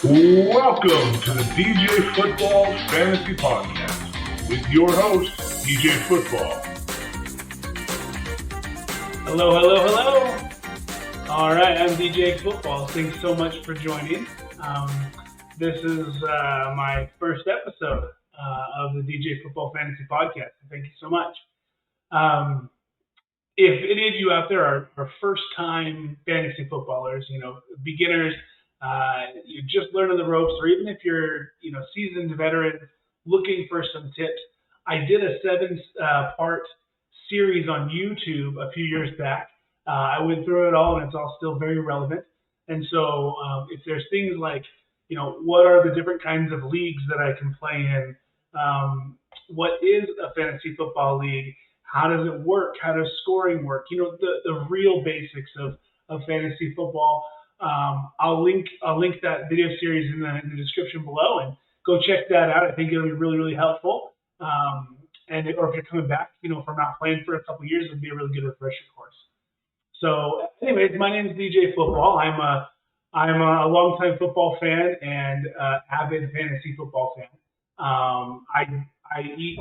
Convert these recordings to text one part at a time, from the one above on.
Welcome to the DJ Football Fantasy Podcast with your host, DJ Football. Hello. All right, I'm DJ Football. Thanks so much for joining. This is my first episode of the DJ Football Fantasy Podcast. Thank you so much. If any of you out there are first-time fantasy footballers, beginners, you're just learning the ropes, or even if you're, seasoned veteran looking for some tips, I did a 7-part series on YouTube a few years back. I went through it all, and it's all still very relevant. And so if there's things like, what are the different kinds of leagues that I can play in? What is a fantasy football league? How does it work? How does scoring work? The real basics of fantasy football. I'll link that video series in the description below, and go check that out. I think it'll be really, really helpful. Or if you're coming back, from not playing for a couple of years, it'll be a really good refresher course. So, anyways, my name is DJ Football. I'm a longtime football fan and avid fantasy football fan. I eat,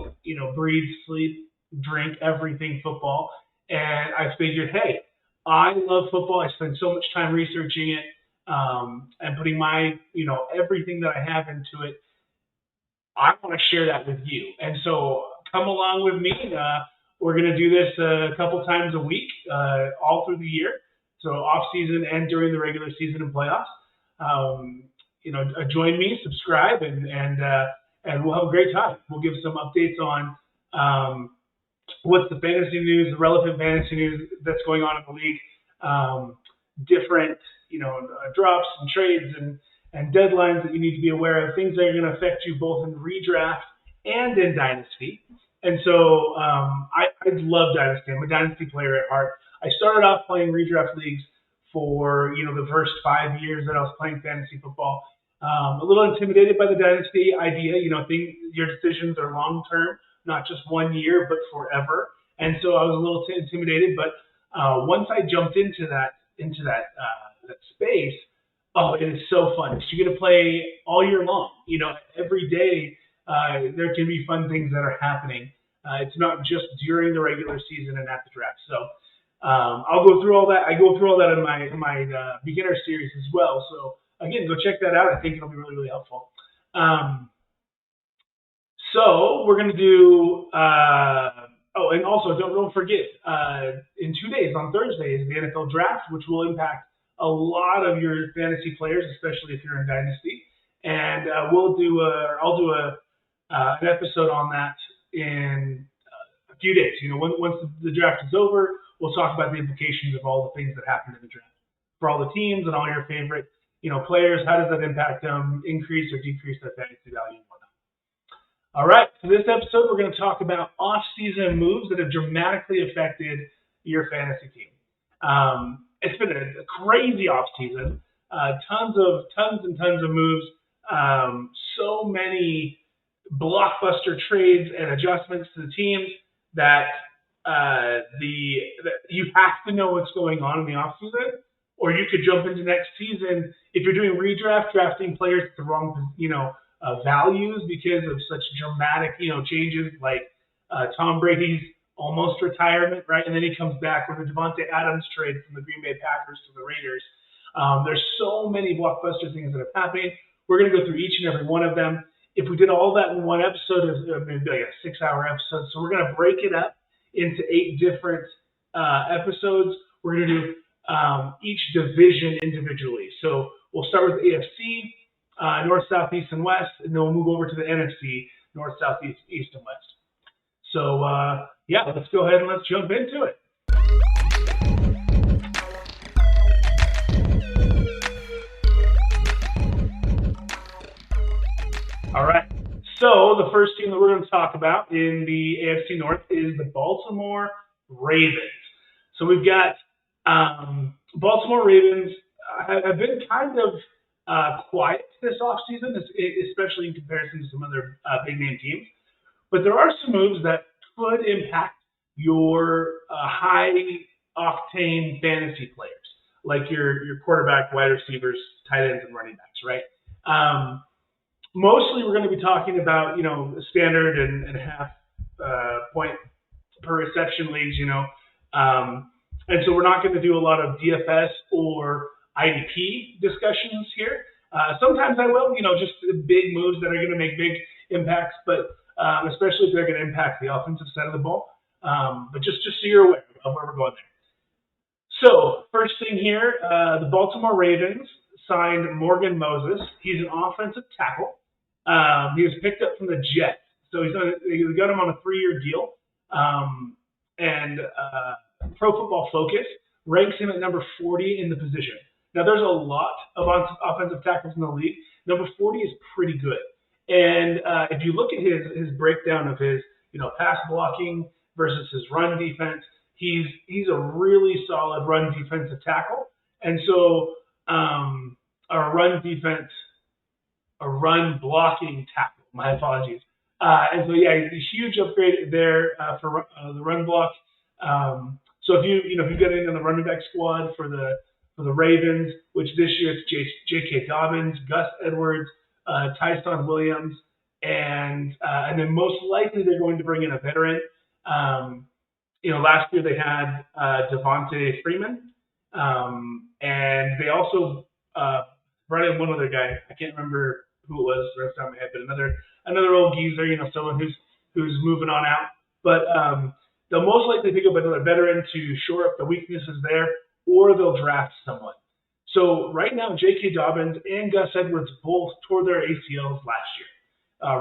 breathe, sleep, drink everything football, and I figured, hey, I love football. I spend so much time researching it and putting my, everything that I have into it. I want to share that with you, and so come along with me. We're going to do this a couple times a week, all through the year. So off season and during the regular season and playoffs. Join me, subscribe, and we'll have a great time. We'll give some updates on what's the fantasy news, the relevant fantasy news that's going on in the league, different, drops and trades and deadlines that you need to be aware of, things that are going to affect you both in redraft and in Dynasty. And so I love Dynasty. I'm a Dynasty player at heart. I started off playing redraft leagues for, the first 5 years that I was playing fantasy football. A little intimidated by the Dynasty idea. Your decisions are long-term, not just 1 year, but forever. And so I was a little intimidated. But once I jumped into that space, it is so fun. So you get to play all year long. Every day there can be fun things that are happening. It's not just during the regular season and at the draft. So I'll go through all that. I go through all that in my beginner series as well. So again, go check that out. I think it'll be really, really helpful. So we're going to do, and also don't forget, in 2 days, on Thursday, is the NFL Draft, which will impact a lot of your fantasy players, especially if you're in Dynasty. And I'll do an episode on that in a few days. Once the draft is over, we'll talk about the implications of all the things that happened in the draft for all the teams and all your favorite, players. How does that impact them, increase or decrease their fantasy value and whatnot? All right, for this episode, we're going to talk about off-season moves that have dramatically affected your fantasy team. It's been a crazy off-season, tons of moves, so many blockbuster trades and adjustments to the teams that you have to know what's going on in the off-season, or you could jump into next season if you're doing redraft, drafting players at the wrong, values because of such dramatic, changes like Tom Brady's almost retirement, right? And then he comes back with a Devontae Adams trade from the Green Bay Packers to the Raiders. There's so many blockbuster things that are happening. We're going to go through each and every one of them. If we did all that in one episode, it would be like a 6-hour episode. So we're going to break it up into 8 different episodes. We're going to do each division individually. So we'll start with the AFC, North, South, East, and West, and then we'll move over to the NFC, North, South, East, and West. So, let's go ahead and let's jump into it. All right. So the first team that we're going to talk about in the AFC North is the Baltimore Ravens. So we've got Baltimore Ravens have been kind of quiet this offseason, especially in comparison to some other big-name teams. But there are some moves that could impact your high-octane fantasy players, like your quarterback, wide receivers, tight ends, and running backs, right? Mostly we're going to be talking about, standard and half point per reception leagues, and so we're not going to do a lot of DFS or IDP discussions here. Sometimes I will, just big moves that are going to make big impacts, but especially if they're going to impact the offensive side of the ball. But just so you're aware of where we're going there. So first thing here, the Baltimore Ravens signed Morgan Moses. He's an offensive tackle. He was picked up from the Jets, so they got him on a 3-year deal. And Pro Football Focus ranks him at number 40 in the position. Now, there's a lot of offensive tackles in the league. Number 40 is pretty good. And if you look at his breakdown of his, pass blocking versus his run defense, he's a really solid run defensive tackle. And so a run blocking tackle. My apologies. And so yeah, a huge upgrade there for the run block. So if you get in on the running back squad for the Ravens, which this year it's J.K. Dobbins, Gus Edwards, Tyson Williams, and then most likely they're going to bring in a veteran. Last year they had Devontae Freeman, and they also brought in one other guy. I can't remember who it was right off the top of my head, but another old geezer, someone who's moving on out. But they'll most likely pick up another veteran to shore up the weaknesses there, or they'll draft someone. So right now, J.K. Dobbins and Gus Edwards both tore their ACLs last year.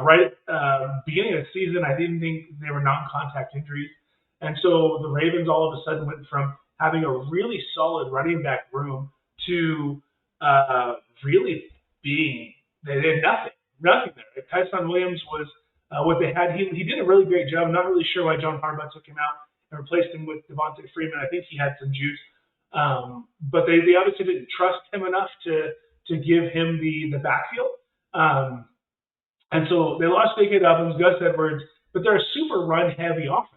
Right at beginning of the season, I didn't think they were non-contact injuries. And so the Ravens all of a sudden went from having a really solid running back room to really being, they had nothing there. Tyson Williams was what they had. He did a really great job. I'm not really sure why John Harbaugh took him out and replaced him with Devontae Freeman. I think he had some juice. But they obviously didn't trust him enough to give him the backfield. And so they lost J.K. Dobbins, Gus Edwards, but they're a super run-heavy offense.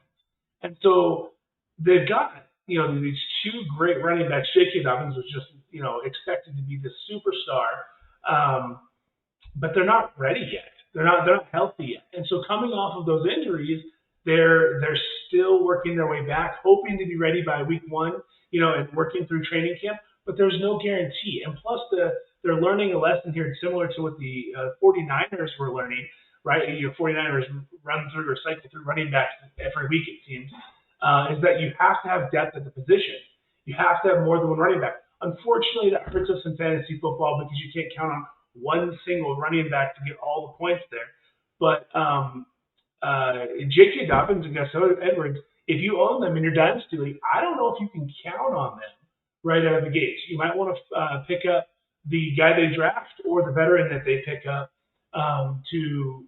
And so they've got, these two great running backs. J.K. Dobbins was just, expected to be the superstar, but they're not ready yet. They're not healthy yet. And so coming off of those injuries, they're still working their way back, hoping to be ready by week 1, and working through training camp, but there's no guarantee. And plus they're learning a lesson here similar to what the 49ers were learning, right? 49ers run through or cycle through running backs every week, it seems, is that you have to have depth at the position. You have to have more than one running back. Unfortunately, that hurts us in fantasy football because you can't count on one single running back to get all the points there. But J.K. Dobbins and Gus Edwards, if you own them in your dynasty league, I don't know if you can count on them right out of the gates. You might want to pick up the guy they draft or the veteran that they pick up to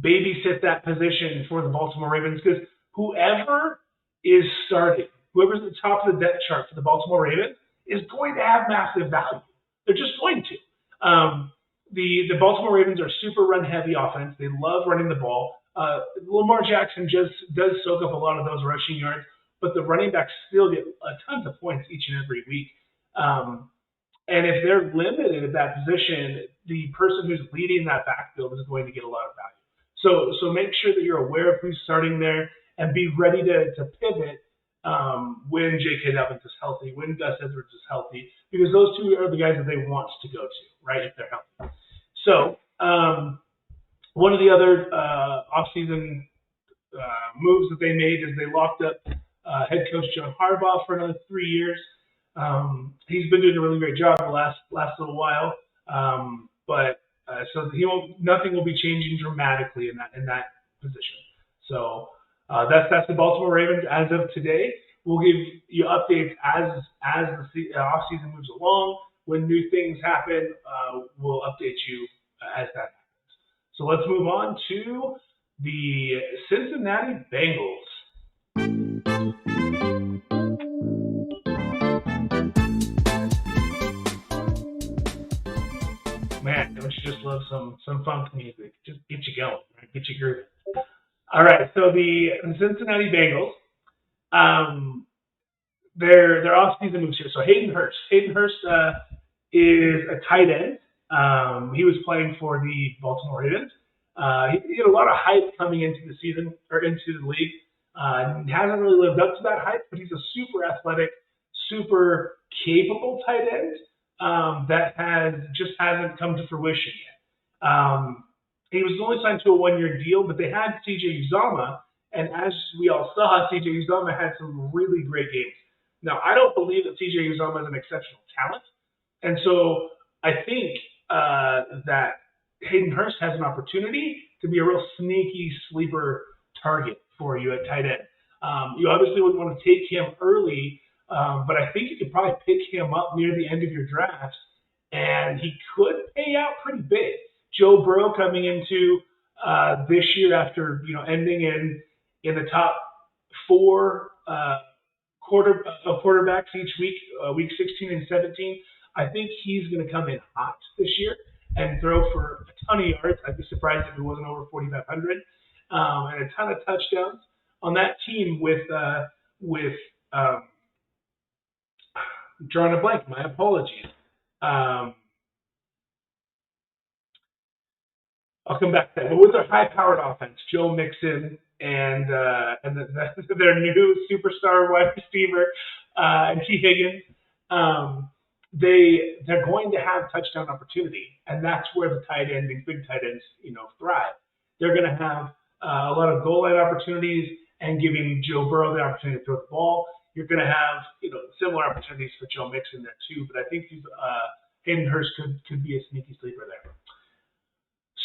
babysit that position for the Baltimore Ravens, because whoever is starting, whoever's at the top of the depth chart for the Baltimore Ravens is going to have massive value. They're just going to. The Baltimore Ravens are super run-heavy offense. They love running the ball. Lamar Jackson just does soak up a lot of those rushing yards, but the running backs still get tons of points each and every week. And if they're limited at that position, the person who's leading that backfield is going to get a lot of value. So make sure that you're aware of who's starting there and be ready to pivot when J.K. Dobbins is healthy, when Gus Edwards is healthy, because those two are the guys that they want to go to, right, if they're healthy. So one of the other offseason moves that they made is they locked up head coach John Harbaugh for another 3 years. He's been doing a really great job the last little while, but so nothing will be changing dramatically in that position. So that's the Baltimore Ravens as of today. We'll give you updates as the offseason moves along. When new things happen, we'll update you as that happens. So let's move on to the Cincinnati Bengals. Man, don't you just love some funk music? Just get you going, right? Get you grooving. All right, so the Cincinnati Bengals, their offseason moves here. So Hayden Hurst is a tight end. He was playing for the Baltimore Ravens. He had a lot of hype coming into the season or into the league. Hasn't really lived up to that hype, but he's a super athletic, super capable tight end that hasn't come to fruition yet. He was only signed to a 1-year deal, but they had CJ Uzomah, and as we all saw, CJ Uzomah had some really great games. Now, I don't believe that CJ Uzomah is an exceptional talent, and so I think that Hayden Hurst has an opportunity to be a real sneaky sleeper target for you at tight end. You obviously wouldn't want to take him early, but I think you could probably pick him up near the end of your drafts, and he could pay out pretty big. Joe Burrow coming into this year after ending in the top 4 quarterbacks each week, week 16 and 17. I think he's going to come in hot this year and throw for a ton of yards. I'd be surprised if it wasn't over 4,500, and a ton of touchdowns on that team with drawing a blank. My apologies. I'll come back to that. But with their high-powered offense, Joe Mixon and their new superstar wide receiver and T. Higgins, they're going to have touchdown opportunity, and that's where the tight end, these big tight ends, thrive. They're going to have a lot of goal line opportunities and giving Joe Burrow the opportunity to throw the ball. You're going to have similar opportunities for Joe Mixon there too, but I think Hayden Hurst could be a sneaky sleeper there.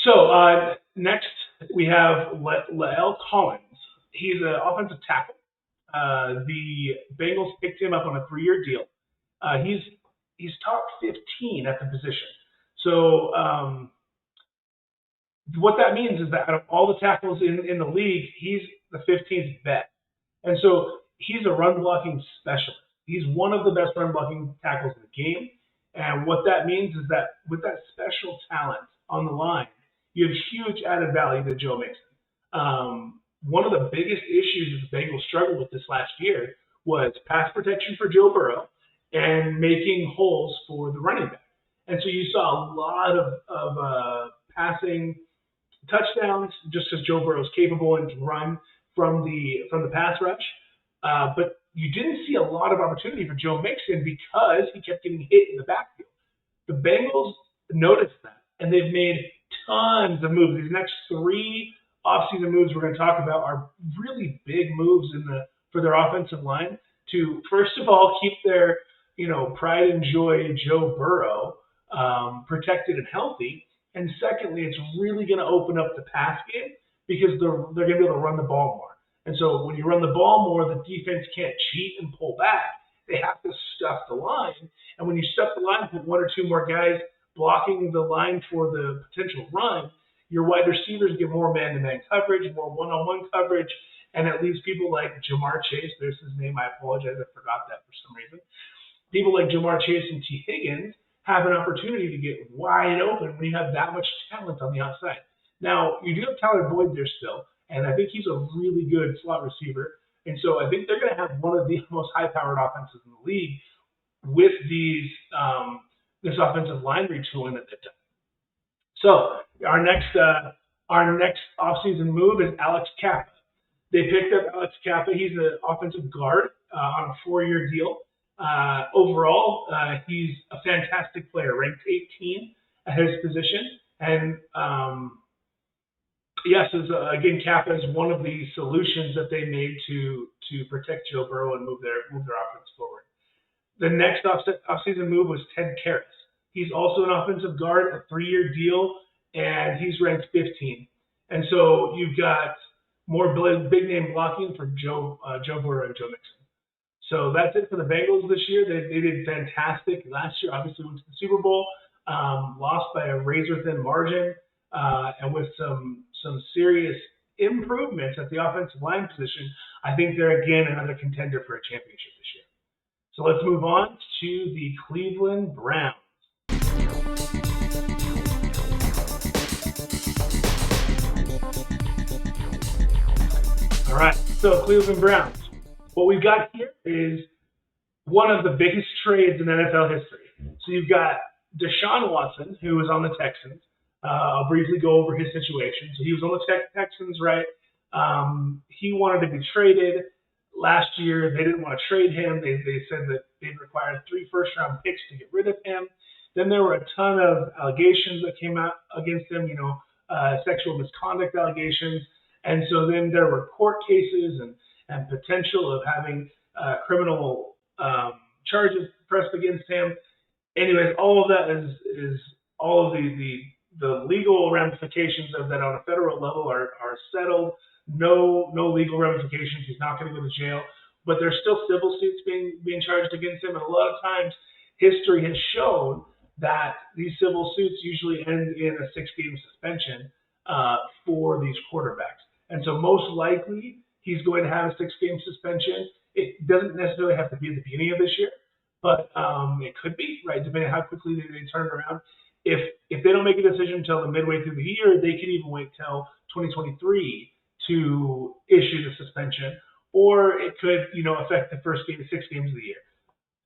So next we have La'el Collins. He's an offensive tackle. The Bengals picked him up on a 3-year deal. He's top 15 at the position. So what that means is that out of all the tackles in the league, he's the 15th best. And so he's a run blocking specialist. He's one of the best run blocking tackles in the game. And what that means is that with that special talent on the line, you have huge added value to Joe Mixon. One of the biggest issues that the Bengals struggled with this last year was pass protection for Joe Burrow and making holes for the running back. And so you saw a lot of passing touchdowns just because Joe Burrow is capable and can run from the pass rush. But you didn't see a lot of opportunity for Joe Mixon because he kept getting hit in the backfield. The Bengals noticed that, and they've made tons of moves. These next 3 offseason moves we're going to talk about are really big moves for their offensive line to, first of all, keep their pride and joy Joe Burrow protected and healthy. And secondly, it's really going to open up the pass game because they're going to be able to run the ball more. And so when you run the ball more, the defense can't cheat and pull back. They have to stuff the line. And when you stuff the line, put 1 or 2 more guys blocking the line for the potential run, your wide receivers get more man-to-man coverage, more one-on-one coverage, and it leaves people like Jamar Chase. There's his name. I apologize. I forgot that for some reason. People like Jamar Chase and T. Higgins have an opportunity to get wide open when you have that much talent on the outside. Now, you do have Tyler Boyd there still, and I think he's a really good slot receiver. And so I think they're going to have one of the most high-powered offenses in the league with this offensive line retooling that they've done. So our next offseason move is Alex Kappa. They picked up Alex Kappa. He's an offensive guard on a 4-year deal. Overall, he's a fantastic player, ranked 18 at his position. And again, Kappa is one of the solutions that they made to protect Joe Burrow and move their offense forward. The next offseason move was Ted Karras. He's also an offensive guard, a 3-year deal, and he's ranked 15. And so you've got more big name blocking for Joe Burrow and Joe Mixon. So that's it for the Bengals this year. They did fantastic last year. Obviously went to the Super Bowl, lost by a razor-thin margin, and with some serious improvements at the offensive line position, I think they're again another contender for a championship this year. So let's move on to the Cleveland Browns. All right, so Cleveland Browns. What we've got here is one of the biggest trades in NFL history. So you've got Deshaun Watson, who was on the Texans, I'll briefly go over his situation. So he was on the Texans, right? He wanted to be traded. Last year, they didn't want to trade him. They said that they required 3 first-round picks to get rid of him. Then there were a ton of allegations that came out against him, sexual misconduct allegations. And so then there were court cases and potential of having criminal charges pressed against him. Anyways, all of that is all of the legal ramifications of that on a federal level are settled. No legal ramifications. He's not going to go to jail, but there's still civil suits being charged against him. And a lot of times, history has shown that these civil suits usually end in a 6-game suspension for these quarterbacks. And so most likely he's going to have a 6-game suspension. It doesn't necessarily have to be at the beginning of this year, but it could be, right, depending on how quickly they turn it around. If they don't make a decision until the midway through the year, they could even wait till 2023 to issue the suspension, or it could, affect the first 6 games of the year.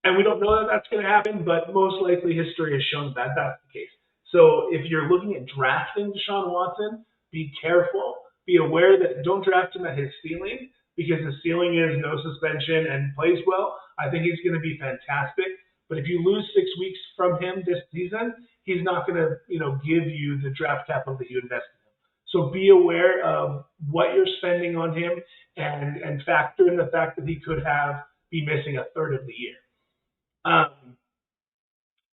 And we don't know that that's going to happen, but most likely history has shown that that's the case. So if you're looking at drafting Deshaun Watson, be careful. Be aware that don't draft him at his ceiling, because his ceiling is no suspension and plays well. I think he's going to be fantastic. But if you lose 6 weeks from him this season, he's not going to, give you the draft capital that you invested in him. So be aware of what you're spending on him and factor in the fact that he could be missing a third of the year.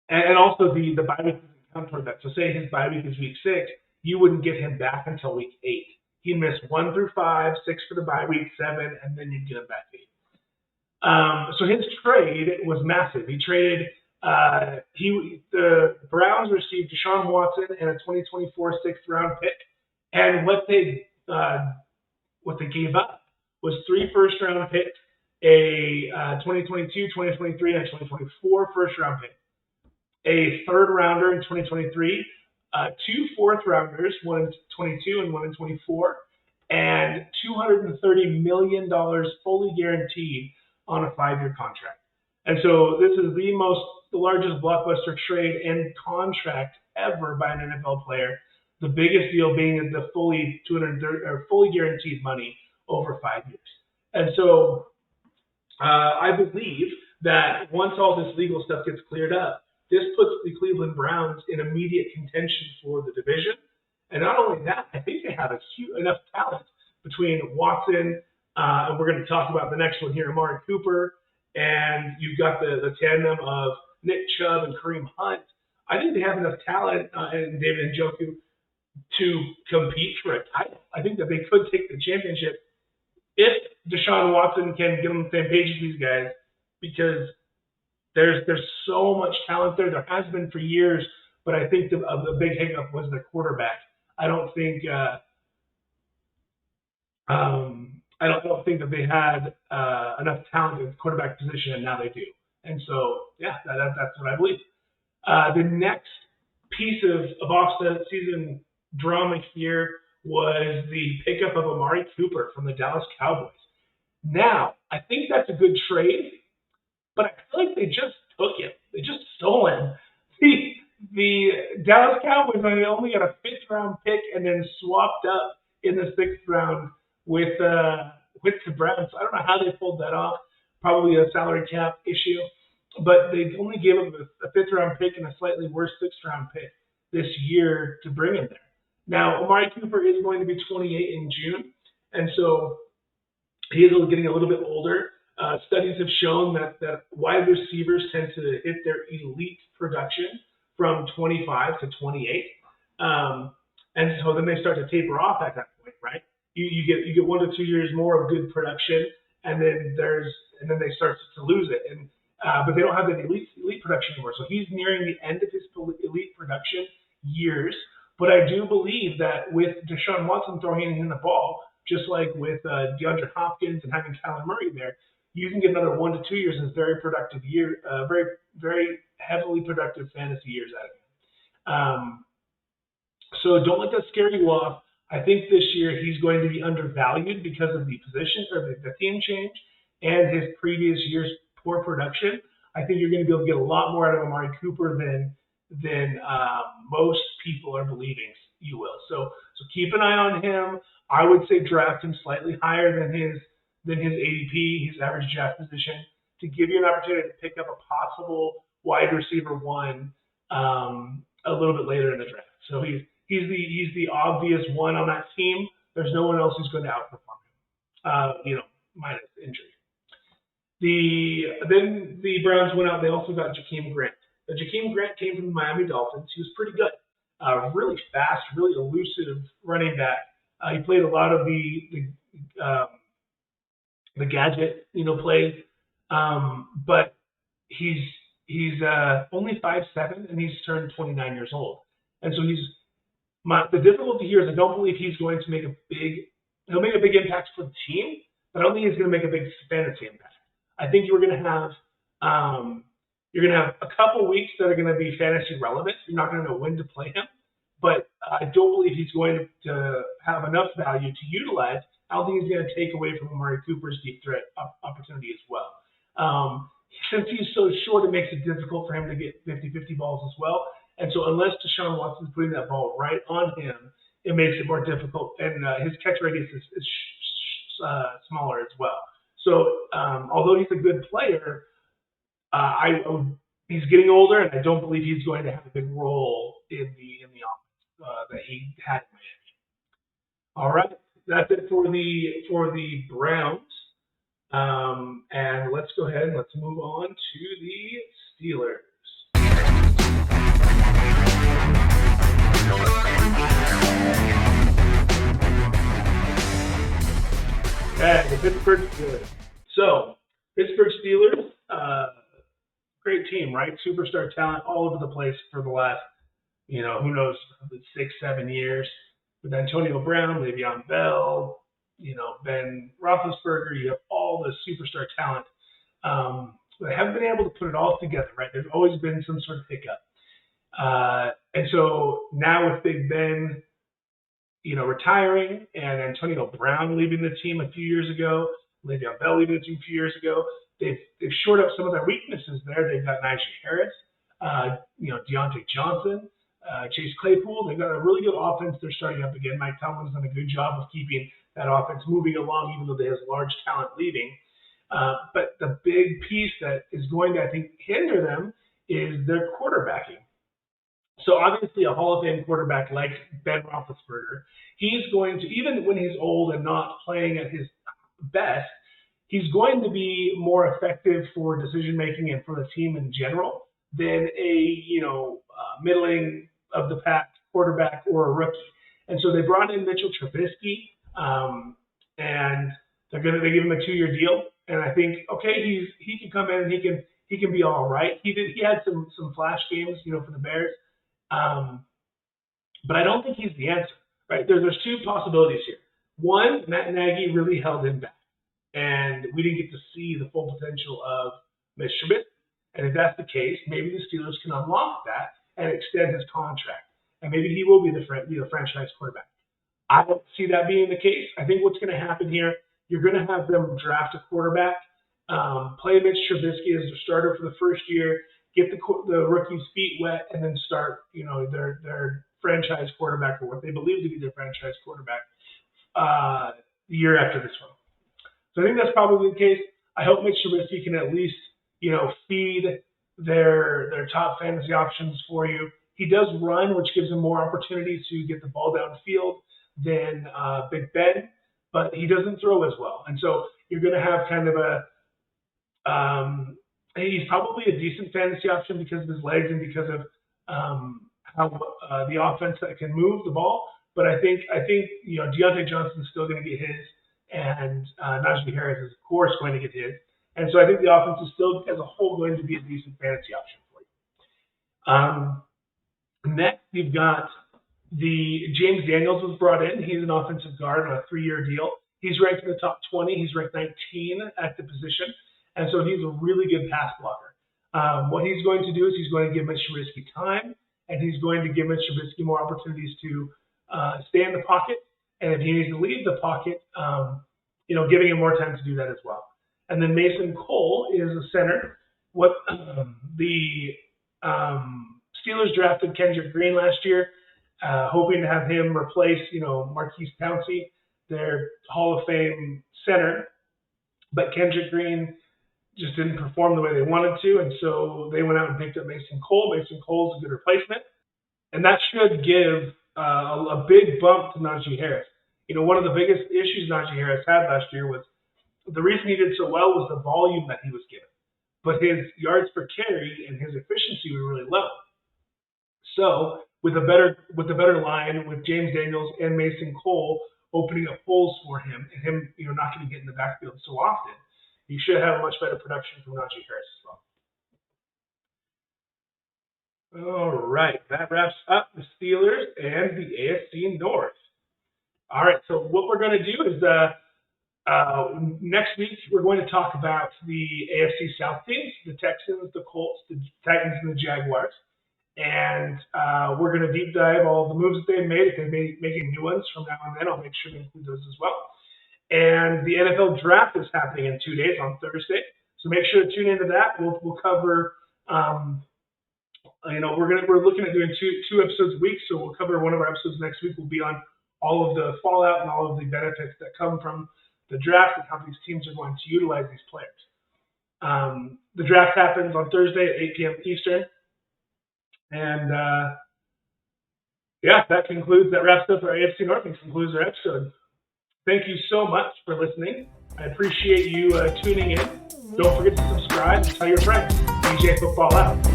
And also the bye week doesn't count toward that. So say his bye week is week 6, you wouldn't get him back until week 8. He'd miss 1 through 5, 6 for the bye week, 7, and then you'd get him back 8. So his trade was massive. He traded. The Browns received Deshaun Watson and a 2024 6th-round pick, and what they gave up was 3 first-round picks, a 2022, 2023, and a 2024 first-round pick, a 3rd-rounder in 2023, 2 4th-rounders, one in 22 and one in 24, and $230 million fully guaranteed on a 5-year contract. And so this is the largest blockbuster trade and contract ever by an NFL player. The biggest deal being the fully guaranteed money over 5 years. And so I believe that once all this legal stuff gets cleared up, this puts the Cleveland Browns in immediate contention for the division. And not only that, I think they have enough talent between Watson, and we're going to talk about the next one here, Amari Cooper, and you've got the tandem of Nick Chubb and Kareem Hunt. I think they have enough talent, and David Njoku, to compete for a title. I think that they could take the championship if Deshaun Watson can get on the same page as these guys, because there's so much talent there. There has been for years, but I think the big hiccup was the quarterback. I don't think that they had enough talent at the quarterback position, and now they do. And so, yeah, that's what I believe. The next piece of off-season drama here was the pickup of Amari Cooper from the Dallas Cowboys. Now, I think that's a good trade, but I feel like they just took him. They just stole him. The Dallas Cowboys only got a 5th-round pick and then swapped up in the 6th round with the Browns. I don't know how they pulled that off. Probably a salary cap issue. But they only gave him a 5th-round pick and a slightly worse 6th-round pick this year to bring him there. Now, Amari Cooper is going to be 28 in June, and so he is getting a little bit older. Studies have shown that wide receivers tend to hit their elite production from 25 to 28, and so then they start to taper off at that point, right? You get 1 to 2 years more of good production, and then they start to lose it, and but they don't have that elite production anymore. So he's nearing the end of his elite production years. But I do believe that with Deshaun Watson throwing in the ball, just like with DeAndre Hopkins and having Kyler Murray there, you can get another 1 to 2 years of very productive year, very, very heavily productive fantasy years out of him. So don't let that scare you off. I think this year he's going to be undervalued because of the position or the team change and his previous year's poor production. I think you're going to be able to get a lot more out of Amari Cooper than than most people are believing you will. So keep an eye on him. I would say draft him slightly higher than his ADP, his average draft position, to give you an opportunity to pick up a possible wide receiver one a little bit later in the draft. So he's the obvious one on that team. There's no one else who's going to outperform him, minus injury. Then the Browns went out. They also got Jakeem Grant. Jakeem Grant came from the Miami Dolphins. He was pretty good, really fast, really elusive running back. He played a lot of the gadget, plays, but he's only 5'7", and he's turned 29 years old. And so the difficulty here is I don't believe he's going to make he'll make a big impact for the team, but I don't think he's going to make a big fantasy impact. I think you're going to have a couple weeks that are going to be fantasy relevant. You're not going to know when to play him, but I don't believe he's going to have enough value to utilize. I don't think he's going to take away from Amari Cooper's deep threat opportunity as well. Since he's so short, it makes it difficult for him to get 50-50 balls as well. And so unless Deshaun Watson's putting that ball right on him, it makes it more difficult. And his catch radius is smaller as well. So although he's a good player, he's getting older, and I don't believe he's going to have a big role in the offense that he had in Miami. All right, that's it for the Browns. And let's go ahead and let's move on to the Steelers. Okay, the Pittsburgh Steelers. So, Pittsburgh Steelers, great team, right? Superstar talent all over the place for the last, who knows, 6-7 years. With Antonio Brown, Le'Veon Bell, Ben Roethlisberger, you have all the superstar talent. They haven't been able to put it all together, right? There's always been some sort of hiccup. And so now with Big Ben, retiring, and Antonio Brown leaving the team a few years ago, Le'Veon Bell leaving the team a few years ago, they've shored up some of their weaknesses there. They've got Najee Harris, Deontay Johnson, Chase Claypool. They've got a really good offense they're starting up again. Mike Tomlin's done a good job of keeping that offense moving along, even though they have large talent leaving. But the big piece that is going to, I think, hinder them is their quarterbacking. So obviously a Hall of Fame quarterback like Ben Roethlisberger, he's going to, even when he's old and not playing at his best, he's going to be more effective for decision making and for the team in general than a middling of the pack quarterback or a rookie. And so they brought in Mitchell Trubisky, and they give him a 2-year deal. And I think he can come in and he can be all right. He had some flash games for the Bears. But I don't think he's the answer, right? There's two possibilities here. One, Matt Nagy really held him back, and we didn't get to see the full potential of Mitch Trubisky. And if that's the case, maybe the Steelers can unlock that and extend his contract, and maybe he will be the franchise quarterback. I don't see that being the case. I think what's going to happen here, you're going to have them draft a quarterback, play Mitch Trubisky as the starter for the first year, get the rookie's feet wet, and then start, their franchise quarterback, or what they believe to be their franchise quarterback, the year after this one. So I think that's probably the case. I hope Mitch Trubisky can at least, feed their top fantasy options for you. He does run, which gives him more opportunities to get the ball downfield than Big Ben, but he doesn't throw as well. And so you're going to have kind of he's probably a decent fantasy option because of his legs and because of how the offense that can move the ball. But I think Deontay Johnson's still going to get his, and Najee Harris is of course going to get his. And so I think the offense is still, as a whole, going to be a decent fantasy option for you. Next, you've got James Daniels was brought in. He's an offensive guard on a 3-year deal. He's ranked in the top 20. He's ranked 19 at the position. And so he's a really good pass blocker. What he's going to do is he's going to give Mitch Trubisky time, and he's going to give Mitch Trubisky more opportunities to stay in the pocket. And if he needs to leave the pocket, giving him more time to do that as well. And then Mason Cole is a center. What the Steelers drafted Kendrick Green last year, hoping to have him replace, Marquise Pouncey, their Hall of Fame center. But Kendrick Green just didn't perform the way they wanted to, and so they went out and picked up Mason Cole. Mason Cole's a good replacement, and that should give a big bump to Najee Harris. One of the biggest issues Najee Harris had last year was the reason he did so well was the volume that he was given, but his yards per carry and his efficiency were really low. So with a better line, with James Daniels and Mason Cole opening up holes for him, and him not going to get in the backfield so often, you should have much better production from Najee Harris as well. All right, that wraps up the Steelers and the AFC North. All right, so what we're going to do is next week we're going to talk about the AFC South teams, the Texans, the Colts, the Titans, and the Jaguars. And we're going to deep dive all the moves that they've made. If they're making new ones from now on then, I'll make sure to include those as well. And the NFL draft is happening in 2 days on Thursday, so make sure to tune into that. We'll cover, we're looking at doing two episodes a week, so we'll cover one of our episodes next week. Will be on all of the fallout and all of the benefits that come from the draft and how these teams are going to utilize these players. The draft happens on Thursday at 8 p.m. Eastern, and that wraps up our AFC North and concludes our episode. Thank you so much for listening. I appreciate you tuning in. Don't forget to subscribe and tell your friends. DJ Football out.